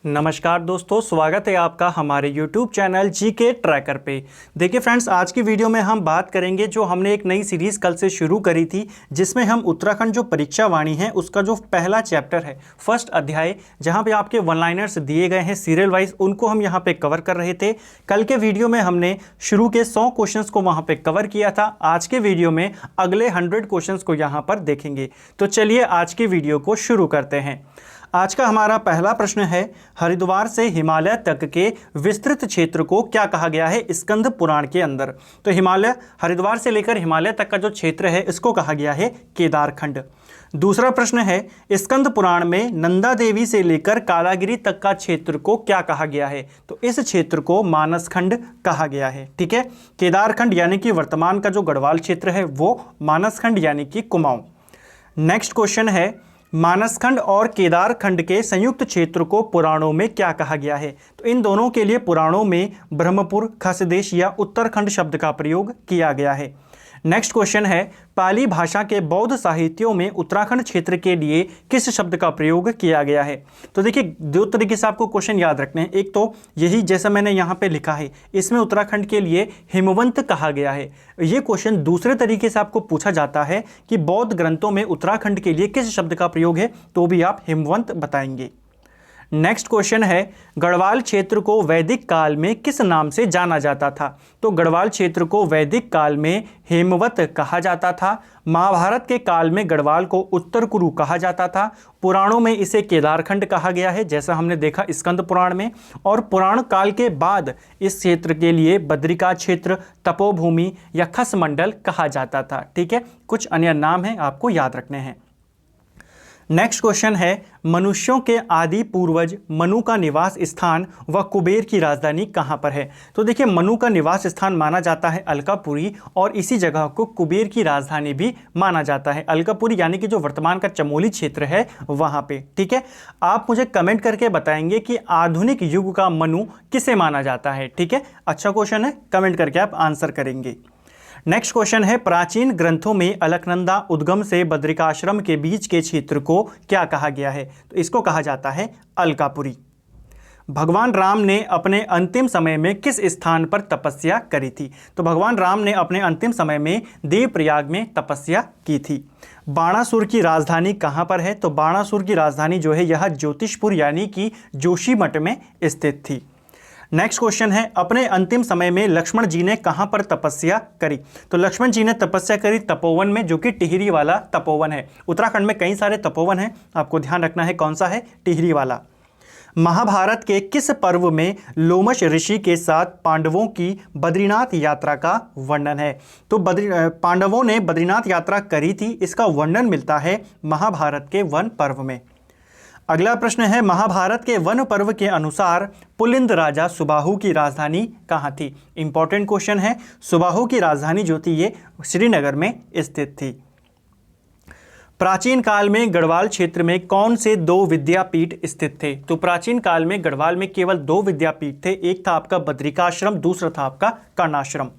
नमस्कार दोस्तों, स्वागत है आपका हमारे YouTube चैनल जीके ट्रैकर पे। देखिए फ्रेंड्स, आज की वीडियो में हम बात करेंगे जो हमने एक नई सीरीज़ कल से शुरू करी थी, जिसमें हम उत्तराखंड जो परीक्षा वाणी है उसका जो पहला चैप्टर है, फर्स्ट अध्याय, जहां पे आपके वन लाइनर्स दिए गए हैं सीरियल वाइज, उनको हम यहाँ पे कवर कर रहे थे। कल के वीडियो में हमने शुरू के 100 क्वेश्चन को वहाँ पर कवर किया था। आज के वीडियो में अगले 100 क्वेश्चन को यहाँ पर देखेंगे। तो चलिए आज की वीडियो को शुरू करते हैं। आज का हमारा पहला प्रश्न है, हरिद्वार से हिमालय तक के विस्तृत क्षेत्र को क्या कहा गया है स्कंद पुराण के अंदर। तो हरिद्वार से लेकर हिमालय तक का जो क्षेत्र है इसको कहा गया है केदारखंड। दूसरा प्रश्न है, स्कंद पुराण में नंदा देवी से लेकर कालागिरी तक का क्षेत्र को क्या कहा गया है। तो इस क्षेत्र को मानसखंड कहा गया है। ठीक है, केदारखंड यानी कि वर्तमान का जो गढ़वाल क्षेत्र है वो मानसखंड यानी कि कुमाऊं। नेक्स्ट क्वेश्चन है, मानसखंड और केदारखंड के संयुक्त क्षेत्र को पुराणों में क्या कहा गया है। तो इन दोनों के लिए पुराणों में ब्रह्मपुर, खसदेश या उत्तरखंड शब्द का प्रयोग किया गया है। नेक्स्ट क्वेश्चन है, पाली भाषा के बौद्ध साहित्यों में उत्तराखंड क्षेत्र के लिए किस शब्द का प्रयोग किया गया है। तो देखिए, दो तरीके से आपको क्वेश्चन याद रखने हैं। एक तो यही जैसा मैंने यहाँ पे लिखा है, इसमें उत्तराखंड के लिए हिमवंत कहा गया है। ये क्वेश्चन दूसरे तरीके से आपको पूछा जाता है कि बौद्ध ग्रंथों में उत्तराखंड के लिए किस शब्द का प्रयोग है, तो भी आप हिमवंत बताएंगे। नेक्स्ट क्वेश्चन है, गढ़वाल क्षेत्र को वैदिक काल में किस नाम से जाना जाता था। तो गढ़वाल क्षेत्र को वैदिक काल में हेमवत कहा जाता था। महाभारत के काल में गढ़वाल को उत्तर कुरु कहा जाता था। पुराणों में इसे केदारखंड कहा गया है, जैसा हमने देखा स्कंद पुराण में। और पुराण काल के बाद इस क्षेत्र के लिए बद्रिका क्षेत्र, तपोभूमि या खसमंडल कहा जाता था। ठीक है, कुछ अन्य नाम हैं, आपको याद रखने हैं। नेक्स्ट क्वेश्चन है, मनुष्यों के आदि पूर्वज मनु का निवास स्थान व कुबेर की राजधानी कहाँ पर है। तो देखिए, मनु का निवास स्थान माना जाता है अलकापुरी, और इसी जगह को कुबेर की राजधानी भी माना जाता है। अलकापुरी यानी कि जो वर्तमान का चमोली क्षेत्र है वहाँ पे। ठीक है, आप मुझे कमेंट करके बताएंगे कि आधुनिक युग का मनु किसे माना जाता है। ठीक है, अच्छा क्वेश्चन है, कमेंट करके आप आंसर करेंगे। नेक्स्ट क्वेश्चन है, प्राचीन ग्रंथों में अलकनंदा उद्गम से बद्रिकाश्रम के बीच के क्षेत्र को क्या कहा गया है। तो इसको कहा जाता है अलकापुरी। भगवान राम ने अपने अंतिम समय में किस स्थान पर तपस्या करी थी। तो भगवान राम ने अपने अंतिम समय में देवप्रयाग में तपस्या की थी। बाणासुर की राजधानी कहाँ पर है। तो बाणासुर की राजधानी जो है यह ज्योतिषपुर यानी कि जोशीमठ में स्थित थी। नेक्स्ट क्वेश्चन है, अपने अंतिम समय में लक्ष्मण जी ने कहां पर तपस्या करी। तो लक्ष्मण जी ने तपस्या करी तपोवन में, जो कि टिहरी वाला तपोवन है। उत्तराखंड में कई सारे तपोवन हैं, आपको ध्यान रखना है कौन सा है, टिहरी वाला। महाभारत के किस पर्व में लोमश ऋषि के साथ पांडवों की बद्रीनाथ यात्रा का वर्णन है। तो पांडवों ने बद्रीनाथ यात्रा करी थी, इसका वर्णन मिलता है महाभारत के वन पर्व में। अगला प्रश्न है, महाभारत के वन पर्व के अनुसार पुलिंद राजा सुबाहु की राजधानी कहाँ थी। इंपॉर्टेंट क्वेश्चन है। सुबाहु की राजधानी जो थी ये श्रीनगर में स्थित थी। प्राचीन काल में गढ़वाल क्षेत्र में कौन से 2 विद्यापीठ स्थित थे। तो प्राचीन काल में गढ़वाल में केवल 2 विद्यापीठ थे। एक था आपका बद्रिकाश्रम, दूसरा था आपका कर्णाश्रम।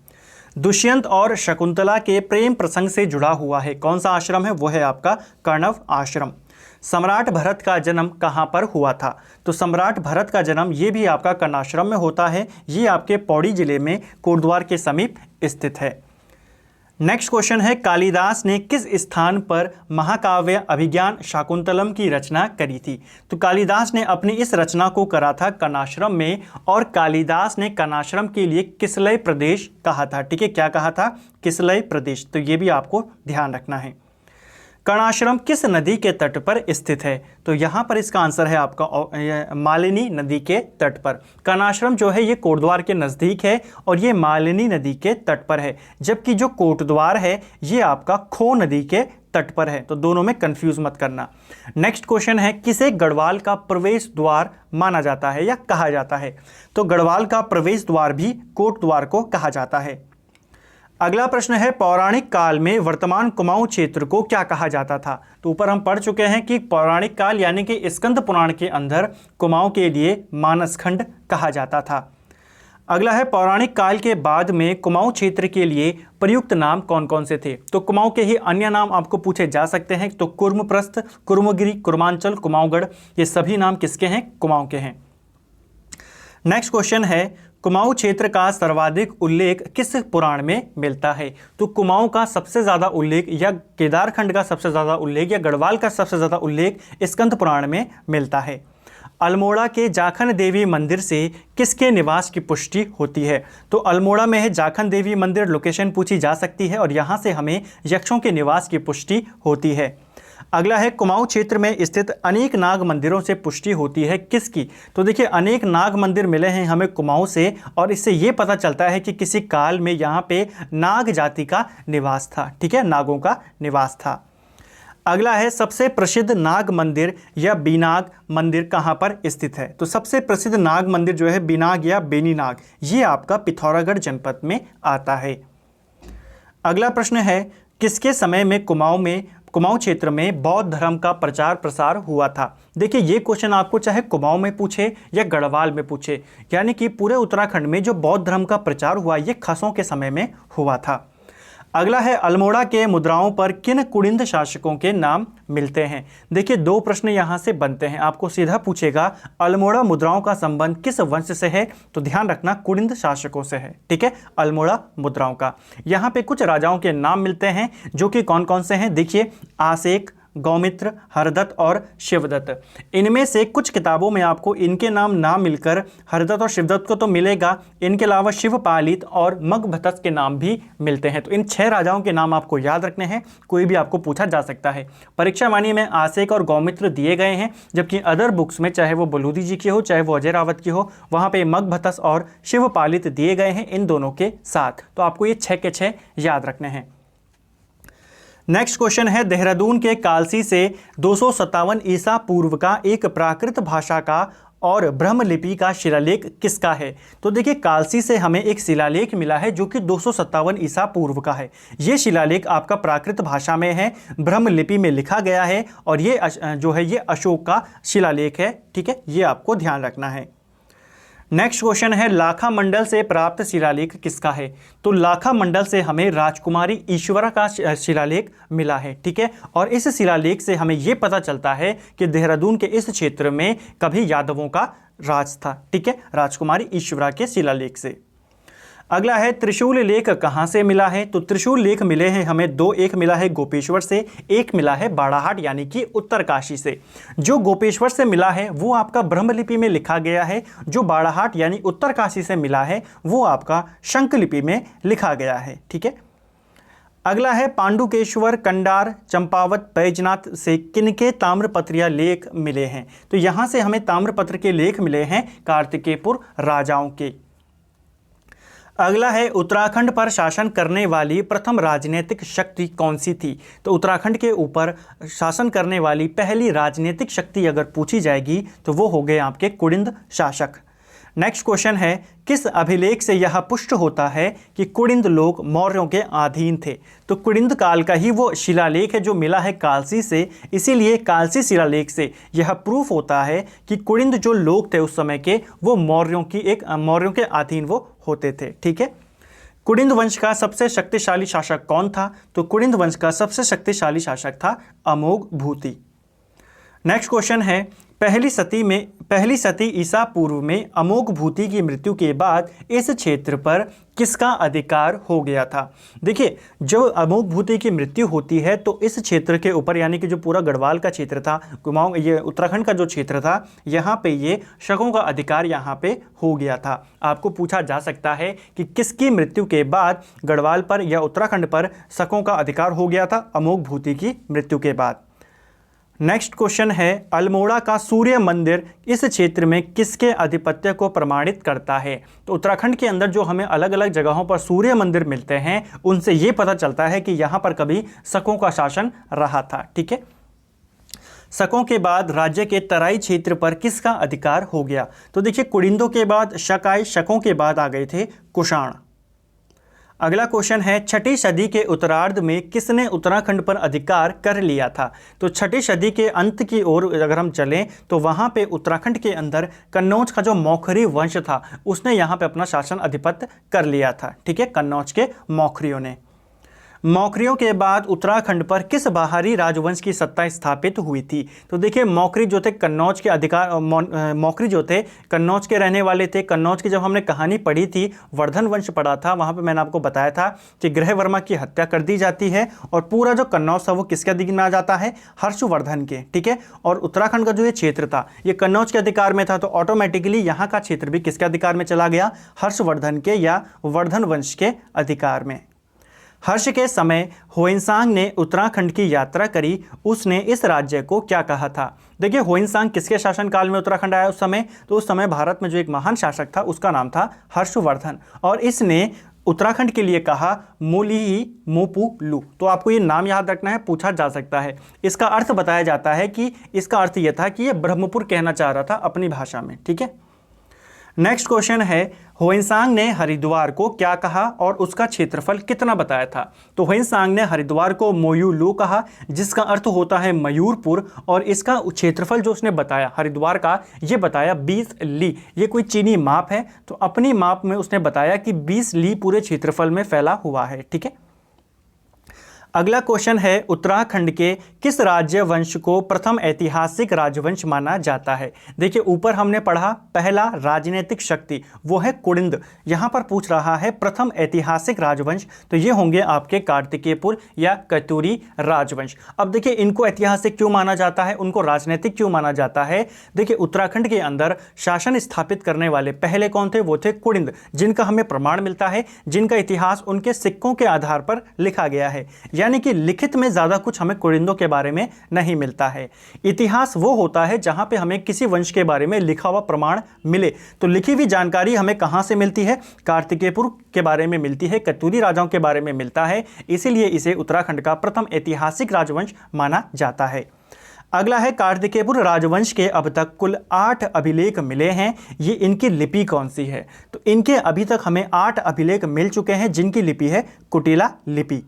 दुष्यंत और शकुंतला के प्रेम प्रसंग से जुड़ा हुआ है, कौन सा आश्रम है, वो है आपका कर्णव आश्रम। सम्राट भरत का जन्म कहाँ पर हुआ था। तो सम्राट भरत का जन्म ये भी आपका कर्णाश्रम में होता है। ये आपके पौड़ी जिले में कोटद्वार के समीप स्थित है। नेक्स्ट क्वेश्चन है, कालिदास ने किस स्थान पर महाकाव्य अभिज्ञान शाकुंतलम की रचना करी थी। तो कालिदास ने अपनी इस रचना को करा था कर्णाश्रम में, और कालिदास ने कर्णाश्रम के लिए किसलय प्रदेश कहा था। ठीक है, क्या कहा था, किसलय प्रदेश। तो ये भी आपको ध्यान रखना है। कर्णाश्रम किस नदी के तट पर स्थित है। तो यहाँ पर इसका आंसर है आपका मालिनी नदी के तट पर। कर्णाश्रम जो है ये कोटद्वार के नज़दीक है और ये मालिनी नदी के तट पर है, जबकि जो कोटद्वार है ये आपका खो नदी के तट पर है। तो दोनों में कंफ्यूज मत करना। नेक्स्ट क्वेश्चन है, किसे गढ़वाल का प्रवेश द्वार माना जाता है या कहा जाता है। तो गढ़वाल का प्रवेश द्वार भी कोटद्वार को कहा जाता है। अगला प्रश्न है, पौराणिक काल में वर्तमान कुमाऊं क्षेत्र को क्या कहा जाता था। तो ऊपर हम पढ़ चुके हैं कि पौराणिक काल यानी कि स्कंद पुराण के अंदर कुमाऊं के लिए मानसखंड कहा जाता था। अगला है, पौराणिक काल के बाद में कुमाऊं क्षेत्र के लिए प्रयुक्त नाम कौन कौन से थे। तो कुमाऊं के ही अन्य नाम आपको पूछे जा सकते हैं। तो कुर्मप्रस्थ, कुर्मगिरी, कुर्मांचल, कुमाऊंगढ़, ये सभी नाम किसके हैं, कुमाऊं के हैं। नेक्स्ट क्वेश्चन है, कुमाऊं क्षेत्र का सर्वाधिक उल्लेख किस पुराण में मिलता है? तो कुमाऊं का सबसे ज्यादा उल्लेख या केदारखंड का सबसे ज्यादा उल्लेख या गढ़वाल का सबसे ज्यादा उल्लेख स्कंद पुराण में मिलता है। अल्मोड़ा के जाखन देवी मंदिर से किसके निवास की पुष्टि होती है? तो अल्मोड़ा में है जाखन देवी मंदिर, लोकेशन पूछी जा सकती है और यहाँ से हमें यक्षों के निवास की पुष्टि होती है। अगला है, कुमाऊं क्षेत्र में स्थित अनेक नाग मंदिरों से पुष्टि होती है किसकी? तो देखिए, अनेक नाग मंदिर मिले हैं हमें कुमाऊं से और इससे ये पता चलता है कि किसी काल में यहाँ पे नाग जाति का निवास था। ठीक है, नागों का निवास था। अगला है, सबसे प्रसिद्ध नाग मंदिर या बीनाग मंदिर कहाँ पर स्थित है? तो सबसे प्रसिद्ध नाग मंदिर जो है बीनाग या बेनीनाग, ये आपका पिथौरागढ़ जनपद में आता है। अगला प्रश्न है, किसके समय में कुमाऊं क्षेत्र में बौद्ध धर्म का प्रचार प्रसार हुआ था? देखिए, ये क्वेश्चन आपको चाहे कुमाऊं में पूछे या गढ़वाल में पूछे, यानी कि पूरे उत्तराखंड में जो बौद्ध धर्म का प्रचार हुआ ये खसों के समय में हुआ था। अगला है, अल्मोड़ा के मुद्राओं पर किन कुड़िंद शासकों के नाम मिलते हैं? देखिए, दो प्रश्न यहां से बनते हैं। आपको सीधा पूछेगा अल्मोड़ा मुद्राओं का संबंध किस वंश से है? तो ध्यान रखना कुड़िंद शासकों से है। ठीक है, अल्मोड़ा मुद्राओं का। यहां पे कुछ राजाओं के नाम मिलते हैं जो कि कौन कौन से हैं? देखिए, आसेक, गौमित्र, हरदत्त और शिवदत्त। इनमें से कुछ किताबों में आपको इनके नाम ना मिलकर हरदत्त और शिवदत्त को तो मिलेगा, इनके अलावा शिवपालित और मगभतस के नाम भी मिलते हैं। तो इन 6 राजाओं के नाम आपको याद रखने हैं, कोई भी आपको पूछा जा सकता है। परीक्षा वाणी में आसेक और गौमित्र दिए गए हैं, जबकि अदर बुक्स में चाहे वो बलूदी जी की हो चाहे वो अजय रावत की हो, वहाँ पे मगभतस और शिवपालित दिए गए हैं इन दोनों के साथ। तो आपको ये 6 के 6 याद रखने हैं। नेक्स्ट क्वेश्चन है, देहरादून के कालसी से 257 ईसा पूर्व का एक प्राकृत भाषा का और ब्रह्मलिपि का शिलालेख किसका है? तो देखिए, कालसी से हमें एक शिलालेख मिला है जो कि 257 ईसा पूर्व का है। ये शिलालेख आपका प्राकृत भाषा में है, ब्रह्मलिपि में लिखा गया है और ये जो है ये अशोक का शिलालेख है। ठीक है, ये आपको ध्यान रखना है। नेक्स्ट क्वेश्चन है, लाखा मंडल से प्राप्त शिलालेख किसका है? तो लाखा मंडल से हमें राजकुमारी ईश्वरा का शिलालेख मिला है। ठीक है, और इस शिलालेख से हमें यह पता चलता है कि देहरादून के इस क्षेत्र में कभी यादवों का राज था। ठीक है, राजकुमारी ईश्वरा के शिलालेख से। अगला है, त्रिशूल लेख कहाँ से मिला है? तो त्रिशूल लेख मिले हैं हमें दो, एक मिला है गोपेश्वर से, एक मिला है बाड़ाहाट यानी कि उत्तरकाशी से। जो गोपेश्वर से मिला है वो आपका ब्रह्मलिपि में लिखा गया है, जो बाड़ाहाट यानी उत्तरकाशी से मिला है वो आपका शंखलिपि में लिखा गया है। ठीक है, अगला है, पांडुकेश्वर, कंडार, चंपावत, बैजनाथ से किनके ताम्रपत्रिया लेख मिले हैं? तो यहाँ से हमें ताम्रपत्र के लेख मिले हैं कार्तिकेयपुर राजाओं के। अगला है, उत्तराखंड पर शासन करने वाली प्रथम राजनीतिक शक्ति कौन सी थी? तो उत्तराखंड के ऊपर शासन करने वाली पहली राजनीतिक शक्ति अगर पूछी जाएगी तो वो हो गए आपके कुड़िंद शासक। नेक्स्ट क्वेश्चन है, किस अभिलेख से यह पुष्ट होता है कि कुड़िंद लोग मौर्यों के अधीन थे? तो कुड़िंद काल का ही वो शिलालेख है जो मिला है कालसी से, इसीलिए कालसी शिलालेख से यह प्रूफ होता है कि कुड़िंद जो लोग थे उस समय के वो मौर्यों के अधीन वो होते थे। ठीक है, कुड़िंद वंश का सबसे शक्तिशाली शासक कौन था? तो कुड़िंद वंश का सबसे शक्तिशाली शासक था अमोघ भूति। नेक्स्ट क्वेश्चन है, पहली सती ईसा पूर्व में अमोघ भूति की मृत्यु के बाद इस क्षेत्र पर किसका अधिकार हो गया था? देखिए, जब अमोघ भूति की मृत्यु होती है तो इस क्षेत्र के ऊपर यानी कि जो पूरा गढ़वाल का क्षेत्र था, कुमाऊं, ये उत्तराखंड का जो क्षेत्र था, यहाँ पे ये शकों का अधिकार यहाँ पे हो गया था। आपको पूछा जा सकता है कि किसकी मृत्यु के बाद गढ़वाल पर या उत्तराखंड पर शकों का अधिकार हो गया था? अमोघ भूति की मृत्यु के बाद। नेक्स्ट क्वेश्चन है, अल्मोड़ा का सूर्य मंदिर इस क्षेत्र में किसके आधिपत्य को प्रमाणित करता है? तो उत्तराखंड के अंदर जो हमें अलग अलग जगहों पर सूर्य मंदिर मिलते हैं उनसे ये पता चलता है कि यहाँ पर कभी शकों का शासन रहा था। ठीक है, शकों के बाद राज्य के तराई क्षेत्र पर किसका अधिकार हो गया? तो देखिए, कुड़िंदों के बाद शक आए, शकों के बाद आ गए थे कुषाण। अगला क्वेश्चन है, छठी सदी के उत्तरार्ध में किसने उत्तराखंड पर अधिकार कर लिया था? तो छठी सदी के अंत की ओर अगर हम चलें तो वहाँ पे उत्तराखंड के अंदर कन्नौज का जो मौखरी वंश था उसने यहाँ पे अपना शासन अधिपत्य कर लिया था। ठीक है, कन्नौज के मौखरियों ने। मौर्यों के बाद उत्तराखंड पर किस बाहरी राजवंश की सत्ता स्थापित हुई थी? तो देखिए मौर्य जो थे कन्नौज के मौर्य जो थे कन्नौज के रहने वाले थे। कन्नौज की जब हमने कहानी पढ़ी थी, वर्धन वंश पढ़ा था, वहां पे मैंने आपको बताया था कि ग्रहवर्मा की हत्या कर दी जाती है और पूरा जो कन्नौज था वो किसके अधीन में आ जाता है? हर्षवर्धन के। ठीक है, और उत्तराखंड का जो ये क्षेत्र था ये कन्नौज के अधिकार में था, तो ऑटोमेटिकली यहाँ का क्षेत्र भी किसके अधिकार में चला गया? हर्षवर्धन के या वर्धन वंश के अधिकार में। हर्ष के समय होइनसांग ने उत्तराखंड की यात्रा करी, उसने इस राज्य को क्या कहा था? देखिए होइनसांग किसके शासनकाल में उत्तराखंड आया उस समय? तो उस समय भारत में जो एक महान शासक था उसका नाम था हर्षवर्धन, और इसने उत्तराखंड के लिए कहा मोली मोपू लू। तो आपको ये नाम याद रखना है, पूछा जा सकता है। इसका अर्थ बताया जाता है कि इसका अर्थ यह था कि यह ब्रह्मपुर कहना चाह रहा था अपनी भाषा में। ठीक है, नेक्स्ट क्वेश्चन है होइनसांग ने हरिद्वार को क्या कहा और उसका क्षेत्रफल कितना बताया था? तो होइनसांग ने हरिद्वार को मोयुलू कहा, जिसका अर्थ होता है मयूरपुर, और इसका क्षेत्रफल जो उसने बताया हरिद्वार का, ये बताया 20 ली। ये कोई चीनी माप है, तो अपनी माप में उसने बताया कि 20 ली पूरे क्षेत्रफल में फैला हुआ है। ठीक है, अगला क्वेश्चन है उत्तराखंड के किस राज्य वंश को प्रथम ऐतिहासिक राजवंश माना जाता है? देखिए ऊपर हमने पढ़ा पहला राजनीतिक शक्ति वो है कुड़िंद, यहां पर पूछ रहा है प्रथम ऐतिहासिक राजवंश, तो ये होंगे आपके कार्तिकेयपुर या कतूरी राजवंश। अब देखिए इनको ऐतिहासिक क्यों माना जाता है, उनको राजनीतिक क्यों माना जाता है? देखिए उत्तराखंड के अंदर शासन स्थापित करने वाले पहले कौन थे? वो थे कुड़िंद, जिनका हमें प्रमाण मिलता है, जिनका इतिहास उनके सिक्कों के आधार पर लिखा गया है, यानी कि लिखित में ज्यादा कुछ हमें कुड़िंदों के बारे में नहीं मिलता है। इतिहास वो होता है जहां पे हमें किसी वंश के बारे में लिखा हुआ प्रमाण मिले। तो लिखी हुई जानकारी हमें कहां से मिलती है? कार्तिकेयपुर के बारे में मिलती है, कतूरी राजाओं के बारे में मिलता है, इसीलिए इसे उत्तराखंड का प्रथम ऐतिहासिक राजवंश माना जाता है। अगला है कार्तिकेयपुर राजवंश के अब तक कुल 8 अभिलेख मिले हैं, ये इनकी लिपि कौन सी है? तो इनके अभी तक हमें 8 अभिलेख मिल चुके हैं, जिनकी लिपि है कुटिला लिपि।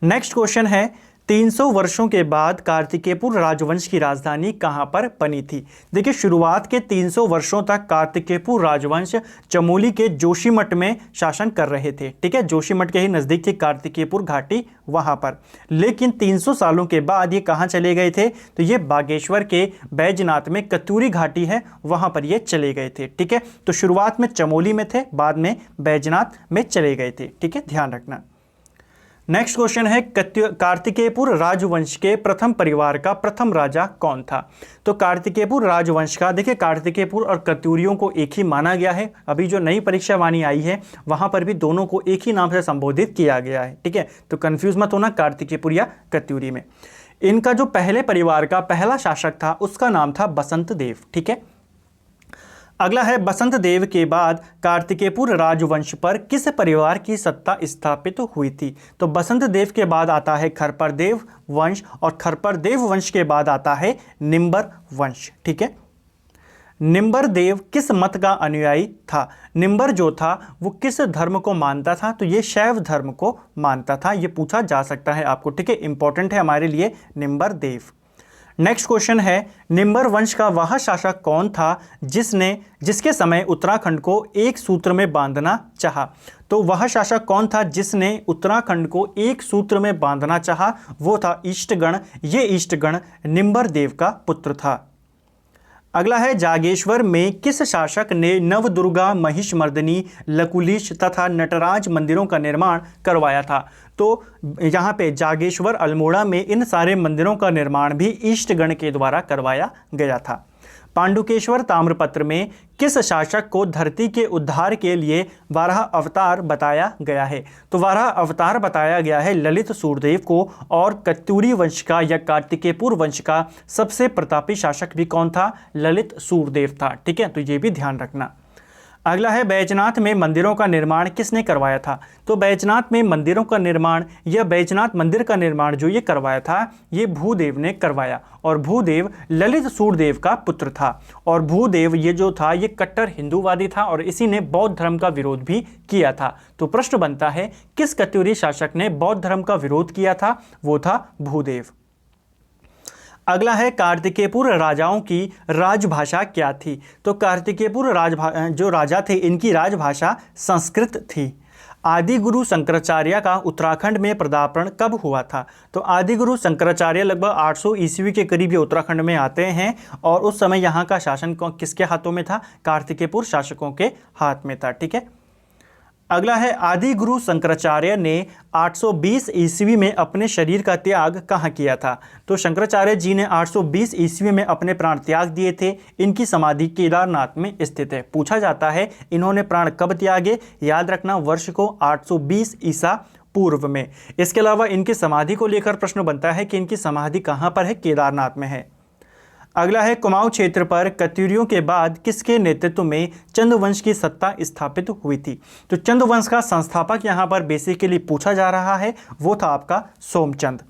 नेक्स्ट क्वेश्चन है 300 वर्षों के बाद कार्तिकेयपुर राजवंश की राजधानी कहां पर बनी थी? देखिए शुरुआत के 300 वर्षों तक कार्तिकेयपुर राजवंश चमोली के जोशीमठ में शासन कर रहे थे। ठीक है, जोशीमठ के ही नजदीक थी कार्तिकेयपुर घाटी, वहां पर। लेकिन 300 सालों के बाद ये कहां चले गए थे? तो ये बागेश्वर के बैजनाथ में कतूरी घाटी है, वहां पर ये चले गए थे। ठीक है, तो शुरुआत में चमोली में थे, बाद में बैजनाथ में चले गए थे। ठीक है, ध्यान रखना। नेक्स्ट क्वेश्चन है कार्तिकेयपुर राजवंश के प्रथम परिवार का प्रथम राजा कौन था? तो कार्तिकेयपुर राजवंश का, देखिए कार्तिकेयपुर और कतूरियों को एक ही माना गया है। अभी जो नई परीक्षा वाणी आई है वहां पर भी दोनों को एक ही नाम से संबोधित किया गया है। ठीक है, तो कंफ्यूज मत होना कार्तिकेयपुर या कतूरी में। इनका जो पहले परिवार का पहला शासक था उसका नाम था बसंत देव। ठीक है, अगला है बसंत देव के बाद कार्तिकेयपुर राजवंश पर किस परिवार की सत्ता स्थापित हुई थी? तो बसंत देव के बाद आता है खरपर देव वंश, और खरपर देव वंश के बाद आता है निम्बर वंश। ठीक है, निम्बर देव किस मत का अनुयायी था? निम्बर जो था वो किस धर्म को मानता था? तो ये शैव धर्म को मानता था, ये पूछा जा सकता है आपको। ठीक है, इंपॉर्टेंट है हमारे लिए निम्बर देव। नेक्स्ट क्वेश्चन है निम्बर वंश का वह शासक कौन था जिसके समय उत्तराखंड को एक सूत्र में बांधना चाहा? तो वह शासक कौन था जिसने उत्तराखंड को एक सूत्र में बांधना चाहा? वो था ईष्टगण। ये ईष्टगण निम्बर देव का पुत्र था। अगला है जागेश्वर में किस शासक ने नवदुर्गा, महिषमर्दिनी, लकुलिश तथा नटराज मंदिरों का निर्माण करवाया था? तो यहाँ पे जागेश्वर, अल्मोड़ा में इन सारे मंदिरों का निर्माण भी ईष्टगण के द्वारा करवाया गया था। पांडुकेश्वर ताम्रपत्र में किस शासक को धरती के उद्धार के लिए 12 अवतार बताया गया है? तो 12 अवतार बताया गया है ललित सूरदेव को, और कतूरी वंश का या कार्तिकेयपुर वंश का सबसे प्रतापी शासक भी कौन था? ललित सूरदेव था। ठीक है, तो ये भी ध्यान रखना। अगला है बैजनाथ में मंदिरों का निर्माण किसने करवाया था? तो बैजनाथ में मंदिरों का निर्माण या बैजनाथ मंदिर का निर्माण जो ये करवाया था ये भूदेव ने करवाया, और भूदेव ललित सूरदेव का पुत्र था। और भूदेव ये जो था ये कट्टर हिंदूवादी था और इसी ने बौद्ध धर्म का विरोध भी किया था। तो प्रश्न बनता है किस कतूरी शासक ने बौद्ध धर्म का विरोध किया था? वो था भूदेव। अगला है कार्तिकेयपुर राजाओं की राजभाषा क्या थी? तो कार्तिकेयपुर जो राजा थे इनकी राजभाषा संस्कृत थी। आदिगुरु शंकराचार्य का उत्तराखंड में पदार्पण कब हुआ था? तो आदिगुरु शंकराचार्य लगभग 800 ईस्वी के करीब ये उत्तराखंड में आते हैं और उस समय यहाँ का शासन किसके हाथों में था? कार्तिकेयपुर शासकों के हाथ में था। ठीक है, अगला है आदिगुरु शंकराचार्य ने 820 ईस्वी में अपने शरीर का त्याग कहाँ किया था? तो शंकराचार्य जी ने 820 ईस्वी में अपने प्राण त्याग दिए थे। इनकी समाधि केदारनाथ में स्थित है। पूछा जाता है इन्होंने प्राण कब त्यागे? याद रखना वर्ष को 820 ईसा पूर्व में। इसके अलावा इनकी समाधि को लेकर प्रश्न बनता है कि इनकी समाधि कहाँ पर है? केदारनाथ में है। अगला है कुमाऊं क्षेत्र पर कत्यूरियों के बाद किसके नेतृत्व में चंद्रवंश की सत्ता स्थापित हुई थी? तो चंद्रवंश का संस्थापक यहां पर बेसिकली पूछा जा रहा है, वो था आपका सोमचंद।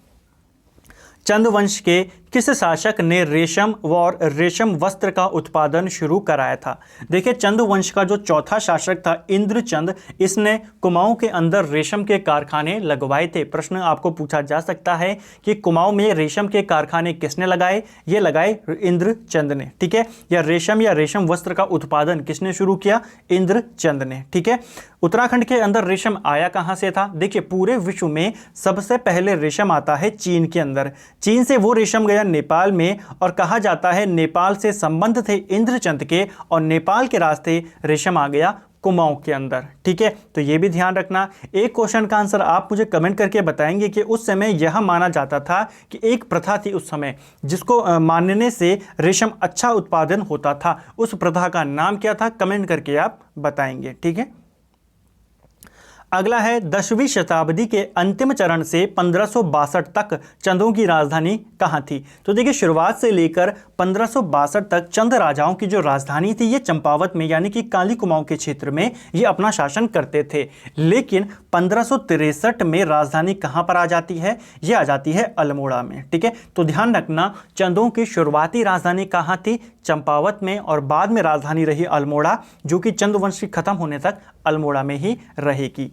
चंद्रवंश के किस शासक ने रेशम और रेशम वस्त्र का उत्पादन शुरू कराया था? देखिए, चंद्रवंश का जो चौथा शासक था इंद्रचंद, इसने कुमाऊं के अंदर रेशम के कारखाने लगवाए थे। प्रश्न आपको पूछा जा सकता है कि कुमाऊं में रेशम के कारखाने किसने लगाए? ये लगाए इंद्रचंद ने। ठीक है, या रेशम वस्त्र का उत्पादन किसने शुरू किया? इंद्रचंद ने। ठीक है, उत्तराखंड के अंदर रेशम आया कहां से था? देखिए, पूरे विश्व में सबसे पहले रेशम आता है चीन के अंदर। चीन से वो रेशम गया नेपाल में और कहा जाता है नेपाल से संबंध थे इंद्रचंद के और नेपाल के रास्ते रेशम आ गया कुमाऊं के अंदर। ठीक है, तो ये भी ध्यान रखना। एक क्वेश्चन का आंसर आप मुझे कमेंट करके बताएंगे कि उस समय यह माना जाता था कि एक प्रथा थी उस समय जिसको मानने से रेशम अच्छा उत्पादन होता था। उस प्रथा का नाम क्या था? कमेंट करके आप बताएंगे। ठीक है, अगला है 10वीं शताब्दी के अंतिम चरण से 1562 तक चंदों की राजधानी कहाँ थी? तो देखिए, शुरुआत से लेकर 1562 तक चंद राजाओं की जो राजधानी थी ये चंपावत में यानी कि काली कुमाऊं के क्षेत्र में ये अपना शासन करते थे। लेकिन 1563 में राजधानी कहाँ पर आ जाती है? ये आ जाती है अल्मोड़ा में। ठीक है, तो ध्यान रखना, चंदों की शुरुआती राजधानी कहाँ थी? चंपावत में, और बाद में राजधानी रही अल्मोड़ा, जो कि चंद्रवंश खत्म होने तक अल्मोड़ा में ही रहेगी।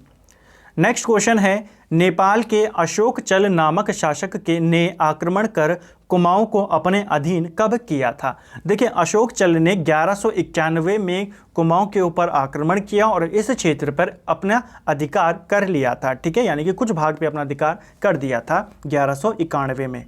नेक्स्ट क्वेश्चन है, नेपाल के अशोक चल नामक शासक के ने आक्रमण कर कुमाऊं को अपने अधीन कब किया था? देखिए, अशोक चल ने 1191 में कुमाऊं के ऊपर आक्रमण किया और इस क्षेत्र पर अपना अधिकार कर लिया था। ठीक है, यानी कि कुछ भाग पे अपना अधिकार कर दिया था 1191 में।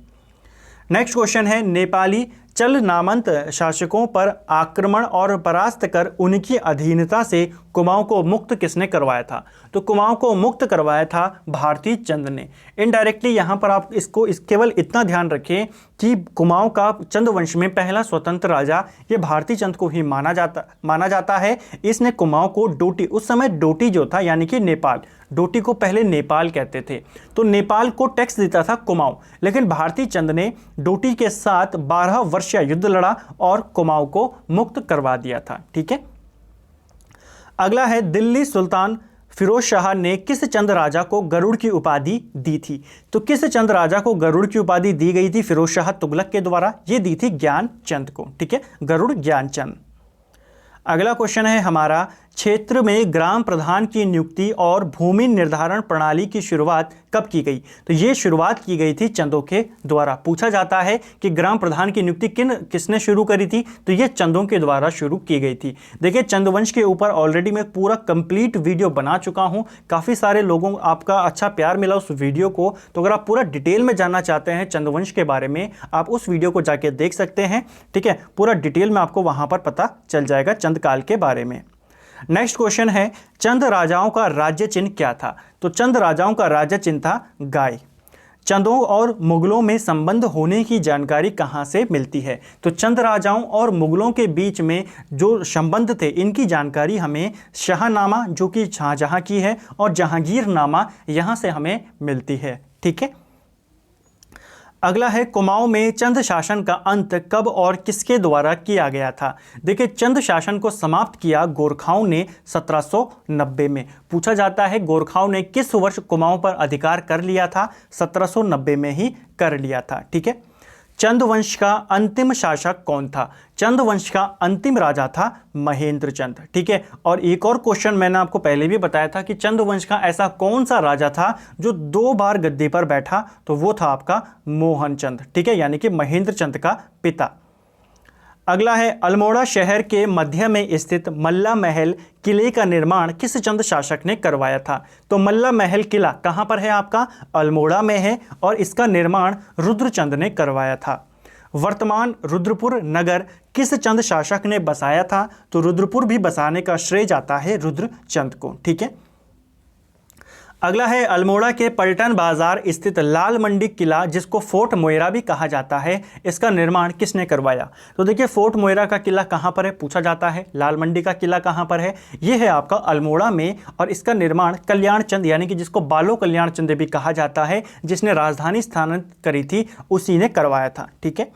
नेक्स्ट क्वेश्चन है, नेपाली चल नामंत शासकों पर आक्रमण और परास्त कर उनकी अधीनता से कुमाऊं को मुक्त किसने करवाया था? तो कुमाऊं को मुक्त करवाया था भारती चंद ने। इनडायरेक्टली यहां पर आप केवल इतना ध्यान रखें कि कुमाऊं का चंद्रवंश में पहला स्वतंत्र राजा ये भारती चंद को ही माना जाता है। इसने कुमाऊं को डोटी, उस समय डोटी जो था यानी कि नेपाल, डोटी को पहले नेपाल कहते थे, तो नेपाल को टैक्स देता था कुमाऊं, लेकिन भारती चंद ने डोटी के साथ 12 वर्षीय युद्ध लड़ा और कुमाऊं को मुक्त करवा दिया था। ठीक है, अगला है, दिल्ली सुल्तान फिरोज शाह ने किस चंद राजा को गरुड़ की उपाधि दी थी? तो किस चंद राजा को गरुड़ की उपाधि दी गई थी फिरोज शाह तुगलक के द्वारा? ये दी थी ज्ञानचंद को। ठीक है, गरुड़ ज्ञानचंद। अगला क्वेश्चन है हमारा, क्षेत्र में ग्राम प्रधान की नियुक्ति और भूमि निर्धारण प्रणाली की शुरुआत कब की गई? तो ये शुरुआत की गई थी चंदों के द्वारा। पूछा जाता है कि ग्राम प्रधान की नियुक्ति किसने शुरू करी थी? तो ये चंदों के द्वारा शुरू की गई थी। देखिए, चंद्रवंश के ऊपर ऑलरेडी मैं पूरा कंप्लीट वीडियो बना चुका हूँ। काफ़ी सारे लोगों आपका अच्छा प्यार मिला उस वीडियो को, तो अगर आप पूरा डिटेल में जानना चाहते हैं चंद्रवंश के बारे में, आप उस वीडियो को जाके देख सकते हैं। ठीक है, पूरा डिटेल में आपको वहाँ पर पता चल जाएगा चंद काल के बारे में। नेक्स्ट क्वेश्चन है, चंद राजाओं का राज्य चिन्ह क्या था? तो चंद राजाओं का राज्य चिन्ह था गाय। चंदों और मुगलों में संबंध होने की जानकारी कहाँ से मिलती है? तो चंद राजाओं और मुगलों के बीच में जो संबंध थे इनकी जानकारी हमें शाहनामा जो कि शाहजहां की है और जहांगीरनामा यहाँ से हमें मिलती है। ठीक है, अगला है, कुमाऊं में चंद शासन का अंत कब और किसके द्वारा किया गया था? देखिए, चंद शासन को समाप्त किया गोरखाओं ने 1790 में। पूछा जाता है गोरखाओं ने किस वर्ष कुमाऊं पर अधिकार कर लिया था? 1790 में ही कर लिया था। ठीक है, चंद्रवंश का अंतिम शासक कौन था? चंद्रवंश का अंतिम राजा था महेंद्र चंद। ठीक है, और एक और क्वेश्चन मैंने आपको पहले भी बताया था कि चंद्रवंश का ऐसा कौन सा राजा था जो 2 बार गद्दी पर बैठा? तो वो था आपका मोहन चंद। ठीक है, यानी कि महेंद्र चंद का पिता। अगला है अल्मोड़ा शहर के मध्य में स्थित मल्ला महल किले का निर्माण किस चंद शासक ने करवाया था? तो मल्ला महल किला कहां पर है आपका? अल्मोड़ा में है और इसका निर्माण रुद्रचंद ने करवाया था। वर्तमान रुद्रपुर नगर किस चंद शासक ने बसाया था? तो रुद्रपुर भी बसाने का श्रेय जाता है रुद्रचंद को। ठीक है। अगला है अल्मोड़ा के पलटन बाजार स्थित लाल मंडी किला, जिसको फोर्ट मोइरा भी कहा जाता है, इसका निर्माण किसने करवाया? तो देखिए फोर्ट मोइरा का किला कहाँ पर है पूछा जाता है, लाल मंडी का किला कहाँ पर है? ये है आपका अल्मोड़ा में और इसका निर्माण कल्याण चंद यानी कि जिसको बालो कल्याण चंद भी कहा जाता है, जिसने राजधानी स्थानांतरित करी थी, उसी ने करवाया था। ठीक है।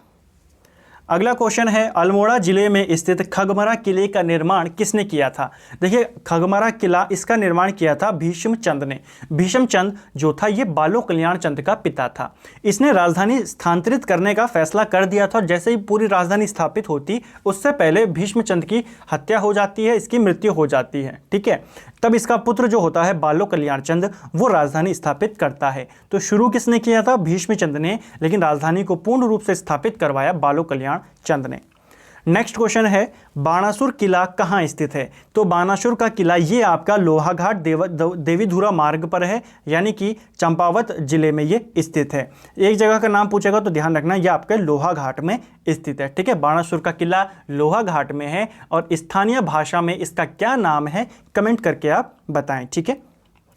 अगला क्वेश्चन है अल्मोड़ा जिले में स्थित खगमरा किले का निर्माण किसने किया था? देखिए खगमरा किला इसका निर्माण किया था भीष्म चंद ने। भीष्म चंद जो था ये बालो कल्याण चंद का पिता था। इसने राजधानी स्थानांतरित करने का फैसला कर दिया था। जैसे ही पूरी राजधानी स्थापित होती उससे पहले भीष्म चंद की हत्या हो जाती है, इसकी मृत्यु हो जाती है। ठीक है। तब इसका पुत्र जो होता है बालो कल्याण चंद वो राजधानी स्थापित करता है। तो शुरू किसने किया था? भीष्म चंद ने, लेकिन राजधानी को पूर्ण रूप से स्थापित करवाया बालो कल्याण चंद ने। नेक्स्ट क्वेश्चन है बाणासुर किला कहाँ स्थित है? तो बाणासुर का किला ये आपका लोहाघाट देवीधुरा मार्ग पर है, यानी कि चंपावत जिले में ये स्थित है। एक जगह का नाम पूछेगा तो ध्यान रखना ये आपके लोहाघाट में स्थित है। ठीक है। बाणासुर का किला लोहाघाट में है और स्थानीय भाषा में इसका क्या नाम है कमेंट करके आप बताएं। ठीक है।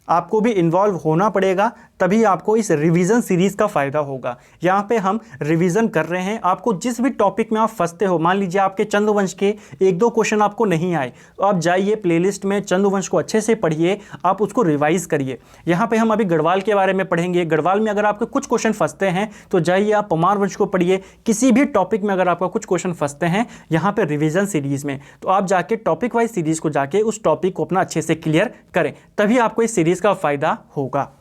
आपको भी इन्वॉल्व होना पड़ेगा, तभी आपको इस रिवीजन सीरीज़ का फ़ायदा होगा। यहाँ पे हम रिवीजन कर रहे हैं। आपको जिस भी टॉपिक में आप फंसते हो, मान लीजिए आपके चंद्रवंश के एक दो क्वेश्चन आपको नहीं आए, तो आप जाइए प्लेलिस्ट में चंद्रवंश को अच्छे से पढ़िए, आप उसको रिवाइज करिए। यहाँ पे हम अभी गढ़वाल के बारे में पढ़ेंगे। गढ़वाल में अगर आपके कुछ क्वेश्चन फंसते हैं तो जाइए आप पमार वंश को पढ़िए। किसी भी टॉपिक में अगर आपका कुछ क्वेश्चन फंसते हैं यहाँ पर रिविजन सीरीज़ में, तो आप जाके टॉपिक वाइज सीरीज़ को जाके उस टॉपिक को अपना अच्छे से क्लियर करें, तभी आपको इस सीरीज़ का फ़ायदा होगा।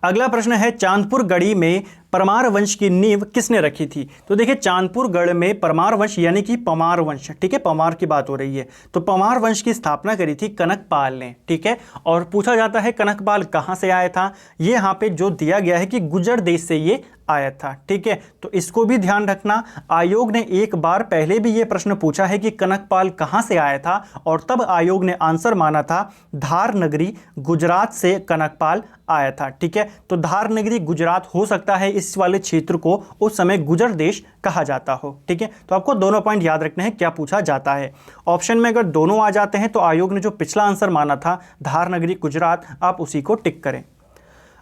अगला प्रश्न है चांदपुर गढ़ी में परमार वंश की नींव किसने रखी थी? तो देखिए चांदपुर गढ़ में परमार वंश यानी कि पमार वंश, ठीक है, पमार की बात हो रही है, तो पमार वंश की स्थापना करी थी कनकपाल ने। ठीक है। और पूछा जाता है कनकपाल कहाँ से आया था? ये यहाँ पे जो दिया गया है कि गुजर देश से ये आया था। ठीक है। तो इसको भी ध्यान रखना। आयोग ने एक बार पहले भी ये प्रश्न पूछा है कि कनकपाल कहाँ से आया था, और तब आयोग ने आंसर माना था धार नगरी गुजरात से कनकपाल आया था। ठीक है। तो धार नगरी गुजरात हो सकता है इस वाले क्षेत्र को उस समय गुजर देश कहा जाता हो। ठीक है। तो आपको दोनों पॉइंट याद रखने हैं क्या पूछा जाता है। ऑप्शन में अगर दोनों आ जाते हैं तो आयोग ने जो पिछला आंसर माना था धार नगरी गुजरात, आप उसी को टिक करें।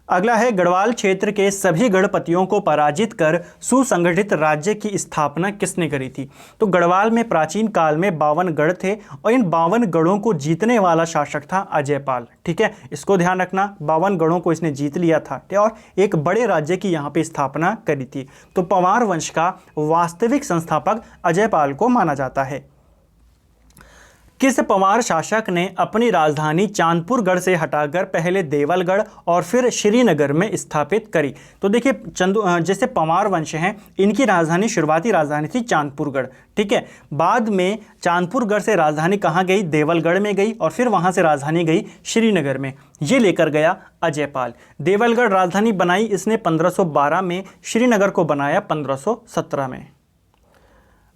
अगला है गढ़वाल क्षेत्र के सभी गढ़पतियों को पराजित कर सुसंगठित राज्य की स्थापना किसने करी थी? तो गढ़वाल में प्राचीन काल में 52 गढ़ थे और इन 52 गढ़ों को जीतने वाला शासक था अजयपाल। ठीक है। इसको ध्यान रखना, 52 गढ़ों को इसने जीत लिया था और एक बड़े राज्य की यहाँ पे स्थापना करी थी। तो पवार वंश का वास्तविक संस्थापक अजयपाल को माना जाता है। किस पवार शासक ने अपनी राजधानी चांदपुर गढ़ से हटाकर पहले देवलगढ़ और फिर श्रीनगर में स्थापित करी? तो देखिए जैसे पवार वंश हैं, इनकी राजधानी शुरुआती राजधानी थी चांदपुर गढ़। ठीक है। बाद में चांदपुर गढ़ से राजधानी कहाँ गई? देवलगढ़ में गई और फिर वहाँ से राजधानी गई श्रीनगर में। ये लेकर गया अजयपाल। देवलगढ़ राजधानी बनाई इसने 1512 में, श्रीनगर को बनाया 1517 में।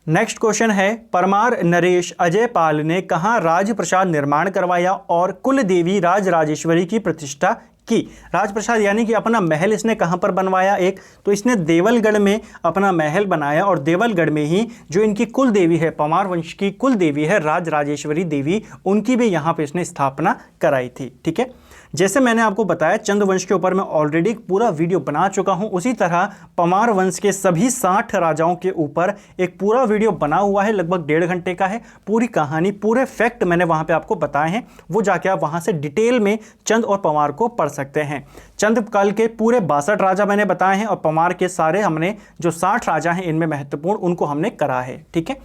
नेक्स्ट क्वेश्चन है परमार नरेश अजयपाल ने कहाँ राजप्रसाद निर्माण करवाया और कुल देवी राजराजेश्वरी की प्रतिष्ठा की? राजप्रसाद यानी कि अपना महल इसने कहाँ पर बनवाया? एक तो इसने देवलगढ़ में अपना महल बनाया और देवलगढ़ में ही जो इनकी कुल देवी है, पमार वंश की कुल देवी है राजराजेश्वरी देवी, उनकी भी यहाँ पे इसने स्थापना कराई थी। ठीक है। जैसे मैंने आपको बताया चंद्रवंश के ऊपर मैं ऑलरेडी एक पूरा वीडियो बना चुका हूं, उसी तरह पमार वंश के सभी 60 राजाओं के ऊपर एक पूरा वीडियो बना हुआ है, लगभग 1.5 घंटे का है। पूरी कहानी, पूरे फैक्ट मैंने वहां पे आपको बताए हैं, वो जाके आप वहां से डिटेल में चंद और पमार को पढ़ सकते हैं। चंद काल के पूरे 62 राजा मैंने बताए हैं और पमार के सारे हमने जो 60 राजा हैं इनमें महत्वपूर्ण उनको हमने करा है। ठीक है।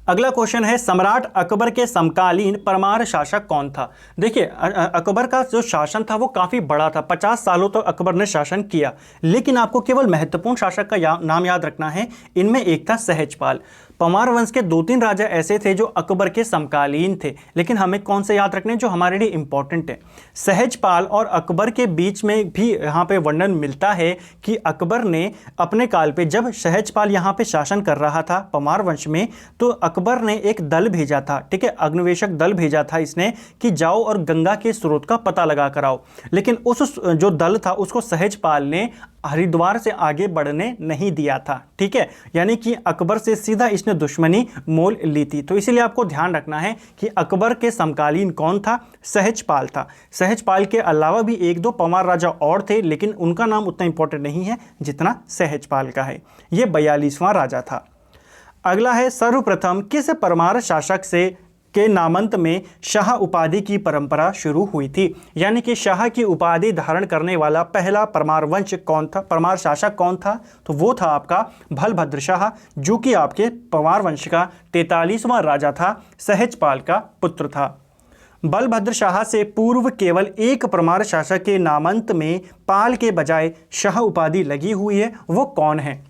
अगला क्वेश्चन है सम्राट अकबर के समकालीन परमार शासक कौन था? देखिए अकबर का जो शासन था वो काफ़ी बड़ा था, 50 सालों तक अकबर ने शासन किया, लेकिन आपको केवल महत्वपूर्ण शासक का नाम याद रखना है। इनमें एक था सहजपाल। परमार वंश के 2-3 राजा ऐसे थे जो अकबर के समकालीन थे, लेकिन हमें कौन से याद रखने जो हमारे लिए इंपॉर्टेंट है। सहजपाल और अकबर के बीच में भी यहाँ पे वर्णन मिलता है कि अकबर ने अपने काल पे जब सहजपाल यहाँ पे शासन कर रहा था परमार वंश में, तो अकबर ने एक दल भेजा था, ठीक है, अग्निवेशक दल भेजा था इसने कि जाओ और गंगा के स्रोत का पता लगा कर आओ। लेकिन उस जो दल था उसको सहजपाल ने हरिद्वार से आगे बढ़ने नहीं दिया था, ठीक है, यानी कि अकबर से सीधा इसने दुश्मनी मोल ली थी। तो इसीलिए आपको ध्यान रखना है कि अकबर के समकालीन कौन था, सहजपाल था। सहजपाल के अलावा भी 1-2 परमार राजा और थे, लेकिन उनका नाम उतना इंपॉर्टेंट नहीं है जितना सहजपाल का है। यह 42वां राजा था। अगला है, सर्वप्रथम किस परमार शासक से के नामंत में शाह उपाधि की परंपरा शुरू हुई थी, यानी कि शाह की उपाधि धारण करने वाला पहला परमार वंश कौन था, परमार शासक कौन था, तो वो था आपका बलभद्र शाह, जो कि आपके परमार वंश का 43वां राजा था, सहजपाल का पुत्र था। बलभद्र शाह से पूर्व केवल एक परमार शासक के नामंत में पाल के बजाय शाह उपाधि लगी हुई है, वो कौन है।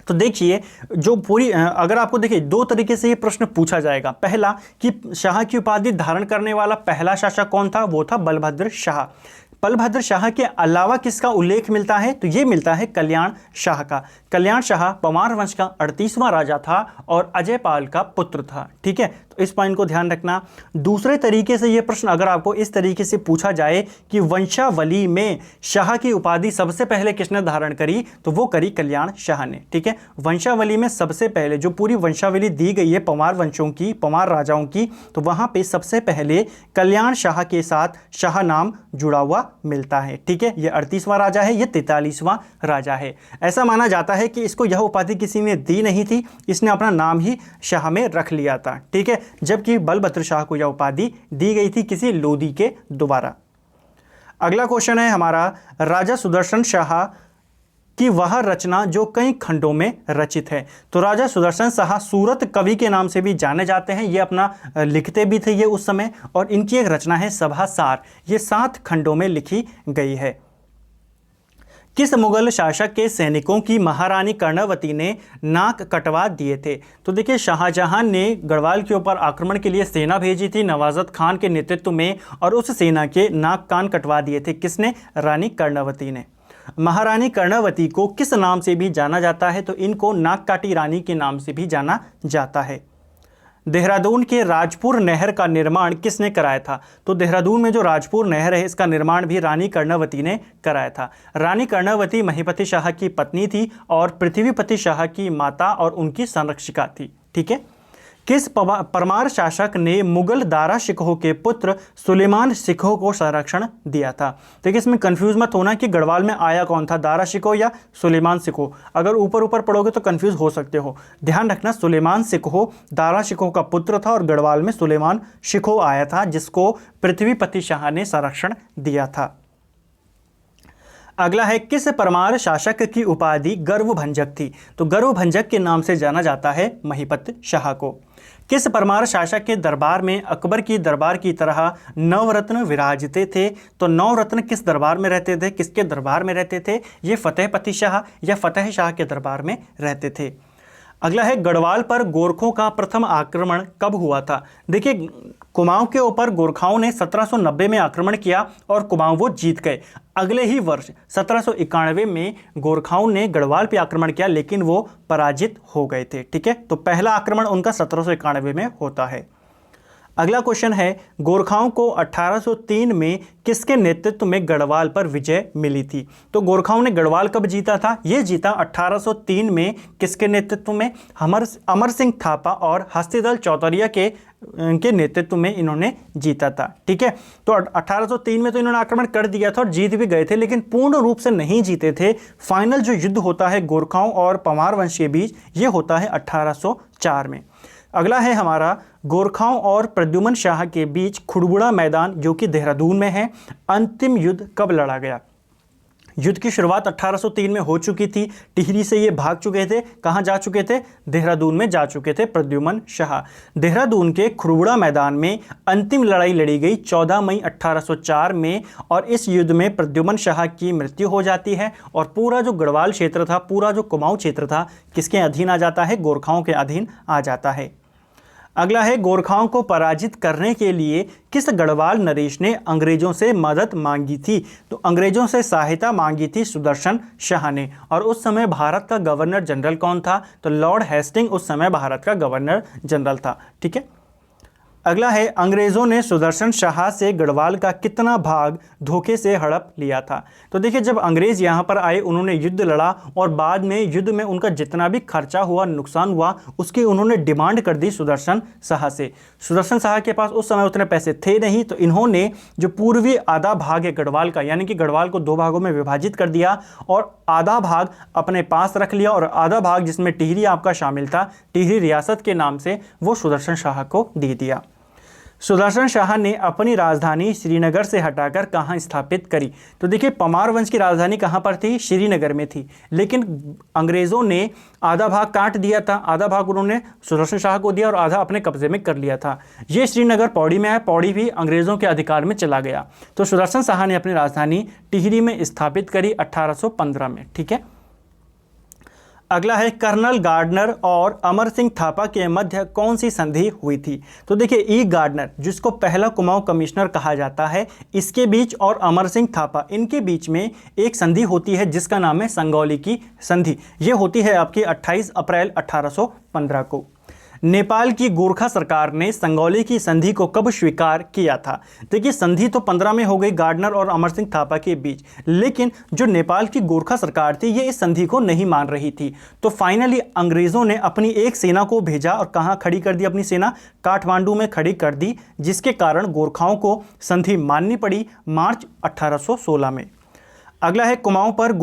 तो देखिए, जो पूरी अगर आपको देखिए 2 तरीके से ये प्रश्न पूछा जाएगा। पहला कि शाह की उपाधि धारण करने वाला पहला शासक कौन था, वो था बलभद्र शाह। बलभद्र शाह के अलावा किसका उल्लेख मिलता है, तो ये मिलता है कल्याण शाह का। कल्याण शाह परमार वंश का 38वां राजा था और अजयपाल का पुत्र था, ठीक है, तो इस पॉइंट को ध्यान रखना। दूसरे तरीके से ये प्रश्न अगर आपको इस तरीके से पूछा जाए कि वंशावली में शाह की उपाधि सबसे पहले किसने धारण करी, तो वो करी कल्याण शाह ने, ठीक है। वंशावली में सबसे पहले जो पूरी वंशावली दी गई है परमार वंशों की, परमार राजाओं की, तो वहां पे सबसे पहले कल्याण शाह के साथ शाह नाम जुड़ा हुआ मिलता है, ठीक है। ये 38वां राजा है, ये 43वां राजा है। ऐसा माना जाता है कि इसको यह उपाधि किसी ने दी नहीं थी, इसने अपना नाम ही शाह में रख लिया था, ठीक है, जबकि बलभद्र शाह को यह उपाधि दी गई थी किसी लोदी के द्वारा। अगला क्वेश्चन है हमारा, राजा सुदर्शन शाह कि वह रचना जो कई खंडों में रचित है। तो राजा सुदर्शन शाह सूरत कवि के नाम से भी जाने जाते हैं, ये अपना लिखते भी थे ये उस समय, और इनकी एक रचना है सभासार, ये 7 खंडों में लिखी गई है। किस मुगल शासक के सैनिकों की महारानी कर्णवती ने नाक कटवा दिए थे। तो देखिए, शाहजहां ने गढ़वाल के ऊपर आक्रमण के लिए सेना भेजी थी नवाजत खान के नेतृत्व में, और उस सेना के नाक कान कटवा दिए थे किसने, रानी कर्णवती ने। महारानी कर्णवती को किस नाम से भी जाना जाता है, तो इनको नागकाटी रानी के नाम से भी जाना जाता है। देहरादून के राजपुर नहर का निर्माण किसने कराया था। तो देहरादून में जो राजपुर नहर है इसका निर्माण भी रानी कर्णवती ने कराया था। रानी कर्णवती महिपति शाह की पत्नी थी और पृथ्वीपति शाह की माता और उनकी संरक्षिका थी, ठीक है। किस परमार शासक ने मुगल दारा शिकोह के पुत्र सुलेमान शिकोह को संरक्षण दिया था। देखिए, इसमें कंफ्यूज मत होना कि गढ़वाल में आया कौन था, दारा शिकोह या सुलेमान शिकोह। अगर ऊपर ऊपर पढ़ोगे तो कंफ्यूज हो सकते हो। ध्यान रखना, सुलेमान शिकोह दारा शिकोह का पुत्र था और गढ़वाल में सुलेमान शिकोह आया था, जिसको पृथ्वीपति शाह ने संरक्षण दिया था। अगला है, किस परमार शासक की उपाधि गर्वभंजक थी। तो गर्वभंजक के नाम से जाना जाता है महिपत शाह को। किस परमार शासक के दरबार में अकबर की दरबार की तरह नवरत्न विराजते थे। तो नवरत्न किस दरबार में रहते थे, किसके दरबार में रहते थे, ये फतेहपति शाह या फतेह शाह के दरबार में रहते थे। अगला है, गढ़वाल पर गोरखों का प्रथम आक्रमण कब हुआ था। देखिए, कुमाऊं के ऊपर गोरखाओं ने 1790 में आक्रमण किया और कुमाऊं वो जीत गए। अगले ही वर्ष 1791 में गोरखाओं ने गढ़वाल पे आक्रमण किया, लेकिन वो पराजित हो गए थे, ठीक है। तो पहला आक्रमण उनका 1791 में होता है। अगला क्वेश्चन है, गोरखाओं को 1803 में किसके नेतृत्व में गढ़वाल पर विजय मिली थी। तो गोरखाओं ने गढ़वाल कब जीता था, ये जीता 1803 में किसके नेतृत्व में, अमर सिंह थापा और हस्तीदल चौतरिया के नेतृत्व में इन्होंने जीता था, ठीक है। तो 1803 में तो इन्होंने आक्रमण कर दिया था और जीत भी गए थे, लेकिन पूर्ण रूप से नहीं जीते थे। फाइनल जो युद्ध होता है गोरखाओं और परमार वंश के बीच, ये होता है 1804 में। अगला है हमारा, गोरखाओं और प्रद्युमन शाह के बीच खुड़बुड़ा मैदान जो कि देहरादून में है, अंतिम युद्ध कब लड़ा गया। युद्ध की शुरुआत 1803 में हो चुकी थी। टिहरी से ये भाग चुके थे। कहाँ जा चुके थे? देहरादून में जा चुके थे प्रद्युमन शाह। देहरादून के खुरबुड़ा मैदान में अंतिम लड़ाई लड़ी गई 14 मई 1804 में, और इस युद्ध में प्रद्युमन शाह की मृत्यु हो जाती है और पूरा जो गढ़वाल क्षेत्र था, पूरा जो कुमाऊं क्षेत्र था, किसके अधीन आ जाता है? गोरखाओं के अधीन आ जाता है। अगला है, गोरखाओं को पराजित करने के लिए किस गढ़वाल नरेश ने अंग्रेजों से मदद मांगी थी? तो अंग्रेजों से सहायता मांगी थी सुदर्शन शाह ने। और उस समय भारत का गवर्नर जनरल कौन था? तो लॉर्ड हेस्टिंग उस समय भारत का गवर्नर जनरल था। ठीक है। अगला है, अंग्रेजों ने सुदर्शन शाह से गढ़वाल का कितना भाग धोखे से हड़प लिया था? तो देखिए, जब अंग्रेज यहाँ पर आए, उन्होंने युद्ध लड़ा और बाद में युद्ध में उनका जितना भी खर्चा हुआ, नुकसान हुआ, उसकी उन्होंने डिमांड कर दी सुदर्शन शाह से। सुदर्शन शाह के पास उस समय उतने पैसे थे नहीं, तो इन्होंने जो पूर्वी आधा भाग है गढ़वाल का, यानी कि गढ़वाल को 2 भागों में विभाजित कर दिया और आधा भाग अपने पास रख लिया और आधा भाग, जिसमें टिहरी आपका शामिल था, टिहरी रियासत के नाम से, वो सुदर्शन शाह को दे दिया। सुदर्शन शाह ने अपनी राजधानी श्रीनगर से हटाकर कहाँ स्थापित करी? तो देखिए, परमार वंश की राजधानी कहाँ पर थी? श्रीनगर में थी। लेकिन अंग्रेज़ों ने आधा भाग काट दिया था, आधा भाग उन्होंने सुदर्शन शाह को दिया और आधा अपने कब्जे में कर लिया था। ये श्रीनगर पौड़ी में है, पौड़ी भी अंग्रेज़ों के अधिकार में चला गया। तो सुदर्शन शाह ने अपनी राजधानी टिहरी में स्थापित करी 1815 में। ठीक है। अगला है, कर्नल गार्डनर और अमर सिंह थापा के मध्य कौन सी संधि हुई थी? तो देखिए, ई गार्डनर, जिसको पहला कुमाऊं कमिश्नर कहा जाता है, इसके बीच और अमर सिंह थापा, इनके बीच में एक संधि होती है जिसका नाम है संगौली की संधि। ये होती है आपकी 28 अप्रैल 1815 को। नेपाल की गोरखा सरकार ने संगौली की संधि को कब स्वीकार किया था? देखिए, संधि तो 15 में हो गई गार्डनर और अमर सिंह थापा के बीच, लेकिन जो नेपाल की गोरखा सरकार थी, ये इस संधि को नहीं मान रही थी। तो फाइनली अंग्रेज़ों ने अपनी एक सेना को भेजा और कहाँ खड़ी कर दी अपनी सेना? काठमांडू में खड़ी कर दी, जिसके कारण गोरखाओं को संधि माननी पड़ी मार्च 1816 में। अगला है, कुमाऊं पर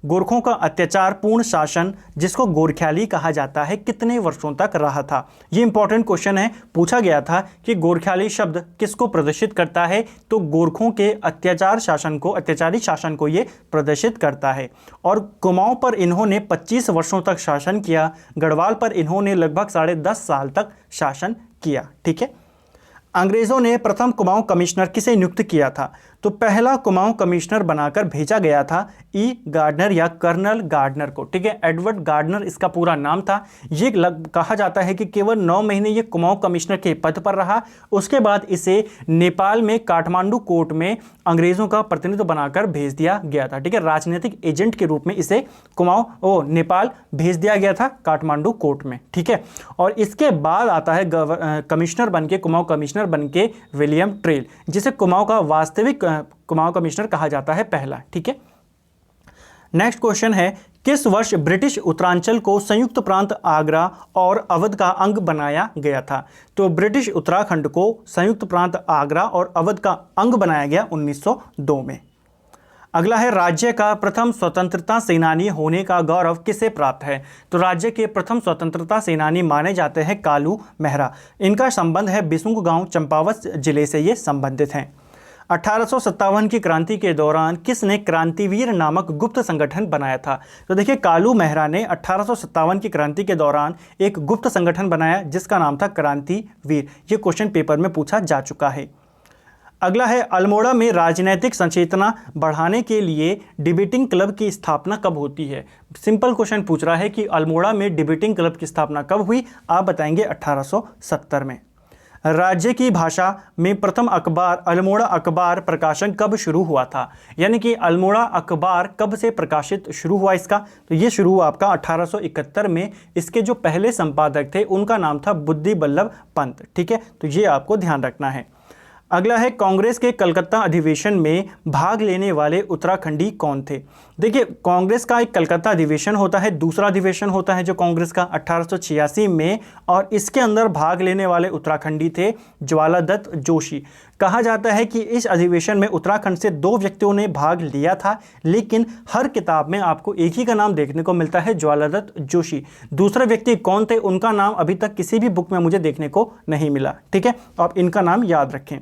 गोरखों का अत्याचार पूर्ण शासन, जिसको गोरख्याली कहा जाता है, कितने वर्षों तक रहा था? ये इंपॉर्टेंट क्वेश्चन है। पूछा गया था कि गोरख्याली शब्द किसको प्रदर्शित करता है? तो गोरखों के अत्याचारी शासन को ये प्रदर्शित करता है। और कुमाऊं पर इन्होंने 25 वर्षों तक शासन किया। गढ़वाल पर इन्होंने लगभग 10.5 साल तक शासन किया। ठीक है। अंग्रेज़ों ने प्रथम कुमाऊं कमिश्नर किसे नियुक्त किया था? तो पहला कुमाऊं कमिश्नर बनाकर भेजा गया था ई गार्डनर या कर्नल गार्डनर को। ठीक है, एडवर्ड गार्डनर इसका पूरा नाम था। ये कहा जाता है कि केवल 9 महीने ये कुमाऊं कमिश्नर के पद पर रहा। उसके बाद इसे नेपाल में काठमांडू कोर्ट में अंग्रेज़ों का प्रतिनिधि बनाकर भेज दिया गया था। ठीक है, राजनीतिक एजेंट के रूप में इसे नेपाल भेज दिया गया था काठमांडू कोर्ट में। ठीक है, और इसके बाद आता है कमिश्नर बनके, कुमाऊं कमिश्नर बनके विलियम ट्रेल, जिसे कुमाऊं का वास्तविक कुमाऊं कमिश्नर कहा जाता है पहला। ठीक है। नेक्स्ट क्वेश्चन है, किस वर्ष ब्रिटिश उत्तरांचल को संयुक्त प्रांत आगरा और अवध का अंग बनाया गया था? तो ब्रिटिश उत्तराखंड को संयुक्त प्रांत आगरा और अवध का अंग बनाया गया 1902 में। अगला है, राज्य का प्रथम स्वतंत्रता सेनानी होने का गौरव किसे प्राप्त है? तो राज्य के प्रथम स्वतंत्रता सेनानी माने जाते हैं कालू मेहरा। इनका संबंध है बिसुंग गांव, चंपावत जिले से ये संबंधित हैं। 1857 की क्रांति के दौरान किसने क्रांतिवीर नामक गुप्त संगठन बनाया था? तो देखिए, कालू मेहरा ने 1857 की क्रांति के दौरान एक गुप्त संगठन बनाया जिसका नाम था क्रांतिवीर। ये क्वेश्चन पेपर में पूछा जा चुका है। अगला है, अल्मोड़ा में राजनीतिक संचेतना बढ़ाने के लिए डिबेटिंग क्लब की स्थापना कब होती है? सिंपल क्वेश्चन पूछ रहा है कि अल्मोड़ा में डिबेटिंग क्लब की स्थापना कब हुई? आप बताएंगे 1870 में। राज्य की भाषा में प्रथम अखबार अल्मोड़ा अखबार प्रकाशन कब शुरू हुआ था? यानी कि अल्मोड़ा अखबार कब से प्रकाशित शुरू हुआ इसका? तो ये शुरू हुआ आपका 1871 में। इसके जो पहले संपादक थे उनका नाम था बुद्धि बल्लभ पंत। ठीक है, तो ये आपको ध्यान रखना है। अगला है, कांग्रेस के कलकत्ता अधिवेशन में भाग लेने वाले उत्तराखंडी कौन थे? देखिए, कांग्रेस का एक कलकत्ता अधिवेशन होता है, दूसरा अधिवेशन होता है जो कांग्रेस का 1886 में, और इसके अंदर भाग लेने वाले उत्तराखंडी थे ज्वालादत्त जोशी। कहा जाता है कि इस अधिवेशन में उत्तराखंड से 2 व्यक्तियों ने भाग लिया था, लेकिन हर किताब में आपको एक ही का नाम देखने को मिलता है, ज्वालादत्त जोशी। दूसरे व्यक्ति कौन थे, उनका नाम अभी तक किसी भी बुक में मुझे देखने को नहीं मिला। ठीक है, आप इनका नाम याद रखें।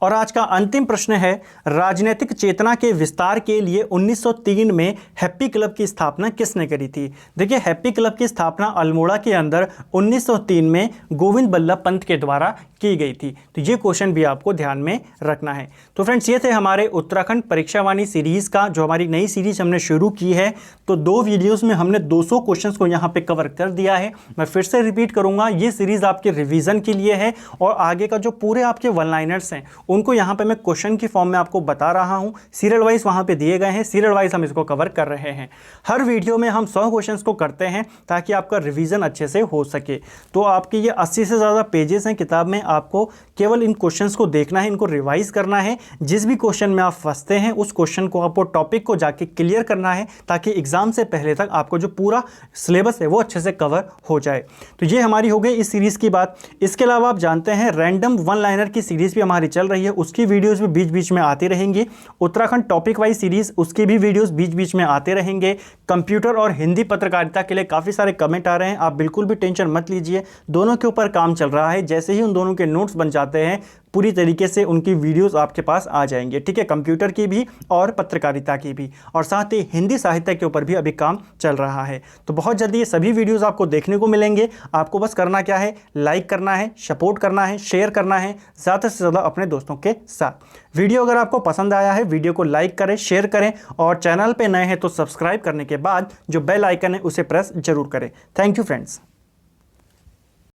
और आज का अंतिम प्रश्न है, राजनीतिक चेतना के विस्तार के लिए 1903 में हैप्पी क्लब की स्थापना किसने करी थी? देखिए, हैप्पी क्लब की स्थापना अल्मोड़ा के अंदर 1903 में गोविंद बल्लभ पंत के द्वारा की गई थी। तो ये क्वेश्चन भी आपको ध्यान में रखना है। तो फ्रेंड्स, ये थे हमारे उत्तराखंड परीक्षावाणी सीरीज का, जो हमारी नई सीरीज हमने शुरू की है। तो 2 वीडियोस में हमने 200 क्वेश्चंस को यहाँ पे कवर कर दिया है। मैं फिर से रिपीट करूंगा, ये सीरीज आपके रिवीजन के लिए है और आगे का जो पूरे आपके वन लाइनर्स हैं उनको यहाँ पे मैं क्वेश्चन की फॉर्म में आपको बता रहा हूँ। सीरियल वाइज वहाँ पे दिए गए हैं, सीरियल वाइज हम इसको कवर कर रहे हैं। हर वीडियो में हम 100 क्वेश्चंस को करते हैं ताकि आपका रिवीजन अच्छे से हो सके। तो आपके ये 80 से ज़्यादा पेजेस हैं किताब में, आपको केवल इन क्वेश्चंस को देखना है, इनको रिवाइज करना है। जिस भी क्वेश्चन में आप फंसते हैं उस क्वेश्चन को आपको टॉपिक को जाके क्लियर करना है ताकि एग्जाम से पहले तक आपको जो पूरा सिलेबस है वो अच्छे से कवर हो जाए। तो ये हमारी हो गई इस सीरीज़ की बात। इसके अलावा आप जानते हैं रैंडम वन लाइनर की सीरीज़ भी हमारी चल रही है, उसकी वीडियोस भी बीच बीच में आती रहेंगी। उत्तराखंड टॉपिक वाइज सीरीज़, उसके भी वीडियोस बीच बीच में आते रहेंगे। कंप्यूटर और हिंदी पत्रकारिता के लिए काफ़ी सारे कमेंट आ रहे हैं, आप बिल्कुल भी टेंशन मत लीजिए, दोनों के ऊपर काम चल रहा है। जैसे ही उन दोनों के नोट्स बन जाते हैं पूरी तरीके से उनकी वीडियोस आपके पास आ जाएंगे, ठीक है। कंप्यूटर की भी और पत्रकारिता की भी, और साथ ही हिंदी साहित्य के ऊपर भी अभी काम चल रहा है। तो बहुत जल्दी ये सभी वीडियोस आपको देखने को मिलेंगे। आपको बस करना क्या है, लाइक करना है, सपोर्ट करना है, शेयर करना है ज़्यादा से ज़्यादा अपने दोस्तों के साथ। वीडियो अगर आपको पसंद आया है, वीडियो को लाइक करें, शेयर करें और चैनल पर नए हैं तो सब्सक्राइब करने के बाद जो बेल आइकन है उसे प्रेस जरूर करें। Thank you friends.